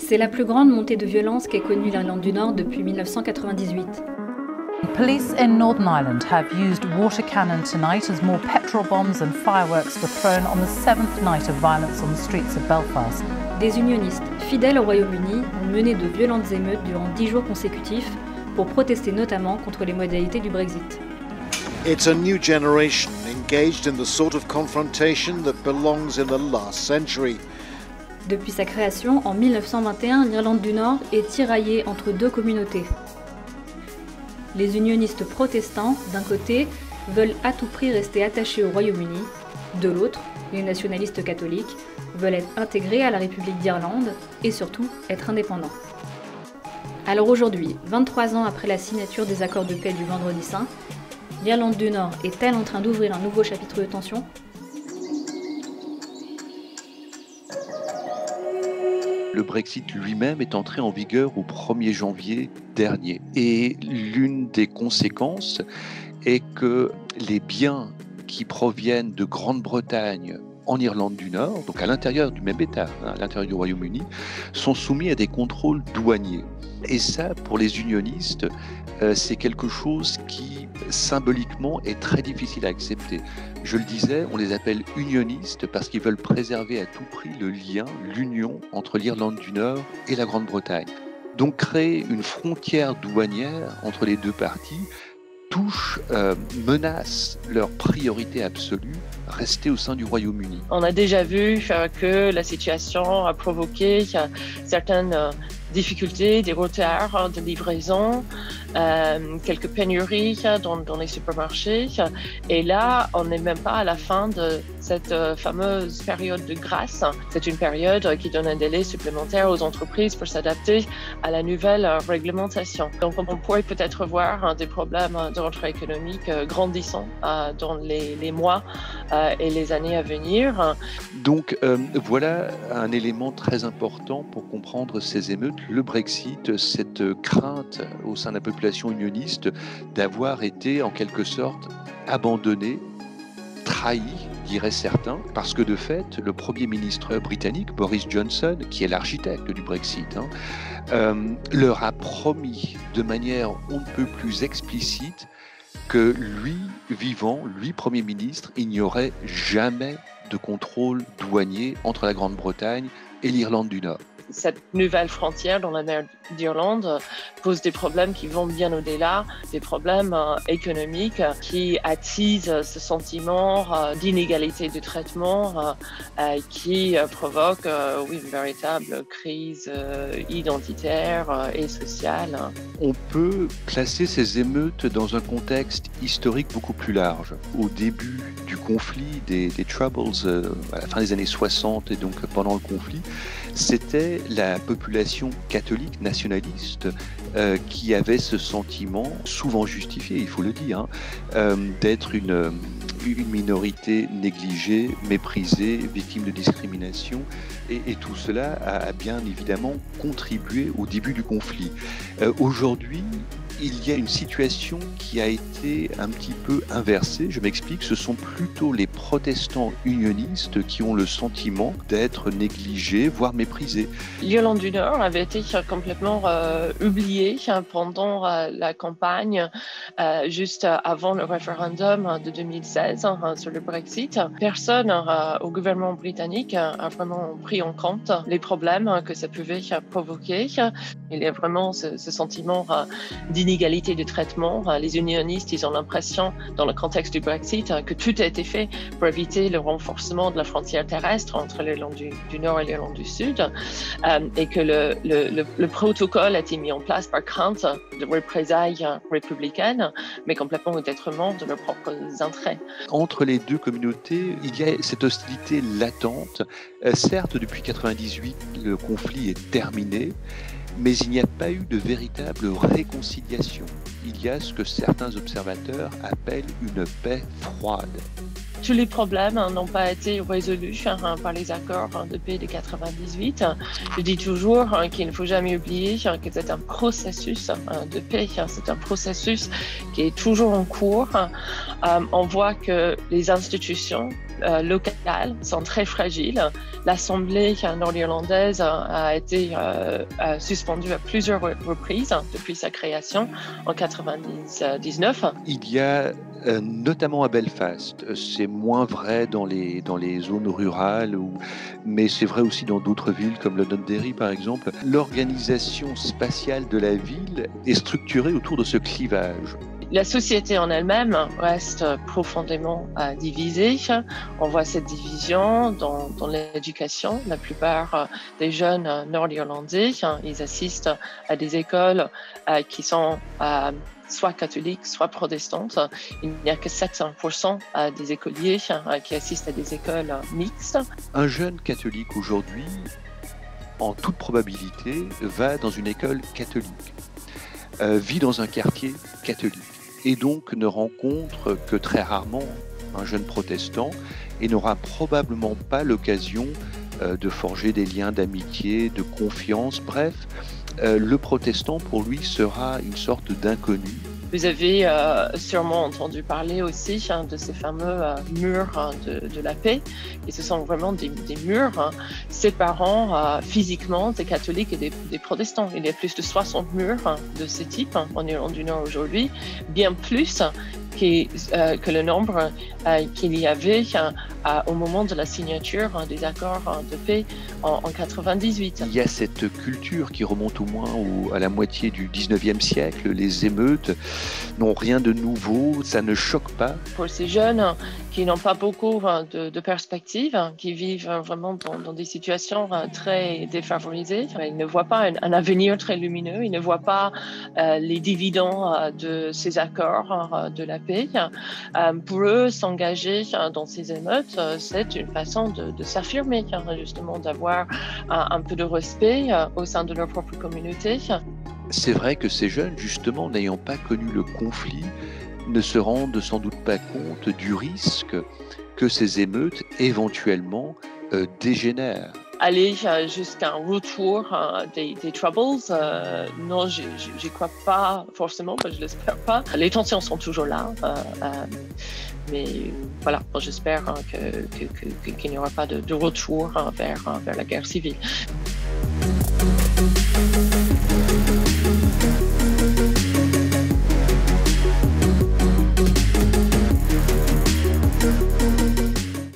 C'est la plus grande montée de violence qu'ait connue l'Irlande du Nord depuis 1998. Police in Northern Ireland have used water cannon tonight as more petrol bombs and fireworks were thrown on the 7th night of violence on the streets of Belfast. Des unionistes fidèles au Royaume-Uni ont mené de violentes émeutes durant 10 jours consécutifs pour protester notamment contre les modalités du Brexit. It's a new generation engaged in the sort of confrontation that belongs in the last century. Depuis sa création en 1921, l'Irlande du Nord est tiraillée entre deux communautés. Les unionistes protestants, d'un côté, veulent à tout prix rester attachés au Royaume-Uni. De l'autre, les nationalistes catholiques veulent être intégrés à la République d'Irlande et surtout être indépendants. Alors aujourd'hui, 23 ans après la signature des accords de paix du Vendredi Saint, l'Irlande du Nord est-elle en train d'ouvrir un nouveau chapitre de tension ? Le Brexit lui-même est entré en vigueur au 1er janvier dernier. Et l'une des conséquences est que les biens qui proviennent de Grande-Bretagne en Irlande du Nord, donc à l'intérieur du même État, à l'intérieur du Royaume-Uni, sont soumis à des contrôles douaniers. Et ça, pour les unionistes, c'est quelque chose qui, symboliquement, est très difficile à accepter. Je le disais, on les appelle unionistes parce qu'ils veulent préserver à tout prix le lien, l'union entre l'Irlande du Nord et la Grande-Bretagne. Donc créer une frontière douanière entre les deux parties menace leur priorité absolue, rester au sein du Royaume-Uni. On a déjà vu que la situation a provoqué certaines difficultés, des retards de livraison, quelques pénuries dans les supermarchés. Et là, on n'est même pas à la fin de cette fameuse période de grâce. C'est une période qui donne un délai supplémentaire aux entreprises pour s'adapter à la nouvelle réglementation. Donc, on pourrait peut-être voir des problèmes de rentrée économique grandissant dans les mois et les années à venir. Donc, voilà un élément très important pour comprendre ces émeutes. Le Brexit, cette crainte au sein de la population unioniste d'avoir été en quelque sorte abandonnée, trahie, diraient certains, parce que de fait, le Premier ministre britannique, Boris Johnson, qui est l'architecte du Brexit, leur a promis de manière on ne peut plus explicite que lui, vivant, lui, Premier ministre, il n'y aurait jamais de contrôle douanier entre la Grande-Bretagne et l'Irlande du Nord. Cette nouvelle frontière dans la mer d'Irlande pose des problèmes qui vont bien au-delà, des problèmes économiques qui attisent ce sentiment d'inégalité de traitement qui provoque une véritable crise identitaire et sociale. On peut placer ces émeutes dans un contexte historique beaucoup plus large. Au début du conflit, des Troubles, à la fin des années 60 et donc pendant le conflit, c'était la population catholique nationaliste qui avait ce sentiment, souvent justifié, il faut le dire, d'être une minorité négligée, méprisée, victime de discrimination. Et tout cela a bien évidemment contribué au début du conflit. Aujourd'hui, il y a une situation qui a été un petit peu inversée. Je m'explique, ce sont plutôt les protestants unionistes qui ont le sentiment d'être négligés, voire méprisés. L'Irlande du Nord avait été complètement oubliée pendant la campagne, juste avant le référendum de 2016 sur le Brexit. Personne au gouvernement britannique a vraiment pris en compte les problèmes que ça pouvait provoquer. Il y a vraiment ce sentiment d'inégalité de traitement. Les unionistes, ils ont l'impression, dans le contexte du Brexit, que tout a été fait pour éviter le renforcement de la frontière terrestre entre l'Irlande du Nord et l'Irlande du Sud, et que le protocole a été mis en place par crainte de représailles républicaines, mais complètement au détriment de leurs propres intérêts. Entre les deux communautés, il y a cette hostilité latente. Certes, depuis 1998, le conflit est terminé, mais il n'y a pas eu de véritable réconciliation. Il y a ce que certains observateurs appellent une paix froide. Tous les problèmes n'ont pas été résolus par les accords de paix de 1998. Je dis toujours qu'il ne faut jamais oublier que c'est un processus de paix. C'est un processus qui est toujours en cours. On voit que les institutions locales sont très fragiles. L'Assemblée nord-irlandaise a été suspendue à plusieurs reprises depuis sa création en 1999. Il y a notamment à Belfast, c'est moins vrai dans les zones rurales, mais c'est vrai aussi dans d'autres villes comme Londonderry par exemple. L'organisation spatiale de la ville est structurée autour de ce clivage. La société en elle-même reste profondément divisée. On voit cette division dans l'éducation. La plupart des jeunes nord-irlandais, ils assistent à des écoles qui sont soit catholiques, soit protestantes. Il n'y a que 7% des écoliers qui assistent à des écoles mixtes. Un jeune catholique aujourd'hui, en toute probabilité, va dans une école catholique, vit dans un quartier catholique et donc ne rencontre que très rarement un jeune protestant et n'aura probablement pas l'occasion de forger des liens d'amitié, de confiance. Bref, le protestant pour lui sera une sorte d'inconnu. Vous avez sûrement entendu parler aussi de ces fameux murs de la paix, et ce sont vraiment des murs séparant physiquement des catholiques et des protestants. Il y a plus de 60 murs de ce type en Irlande du Nord aujourd'hui, bien plus que le nombre qu'il y avait au moment de la signature des accords de paix en 1998. Il y a cette culture qui remonte au moins à la moitié du 19e siècle. Les émeutes n'ont rien de nouveau, ça ne choque pas. Pour ces jeunes qui n'ont pas beaucoup de perspectives, qui vivent vraiment dans des situations très défavorisées, ils ne voient pas un avenir très lumineux, ils ne voient pas les dividendes de ces accords de la paix. Pour eux, s'engager dans ces émeutes, c'est une façon de s'affirmer, justement, d'avoir un peu de respect au sein de leur propre communauté. C'est vrai que ces jeunes, justement, n'ayant pas connu le conflit, ne se rendent sans doute pas compte du risque que ces émeutes, éventuellement, dégénèrent. Aller jusqu'à un retour des Troubles, non, j'y crois pas forcément, je l'espère pas. Les tensions sont toujours là, mais voilà, j'espère qu'il n'y aura pas de retour vers la guerre civile.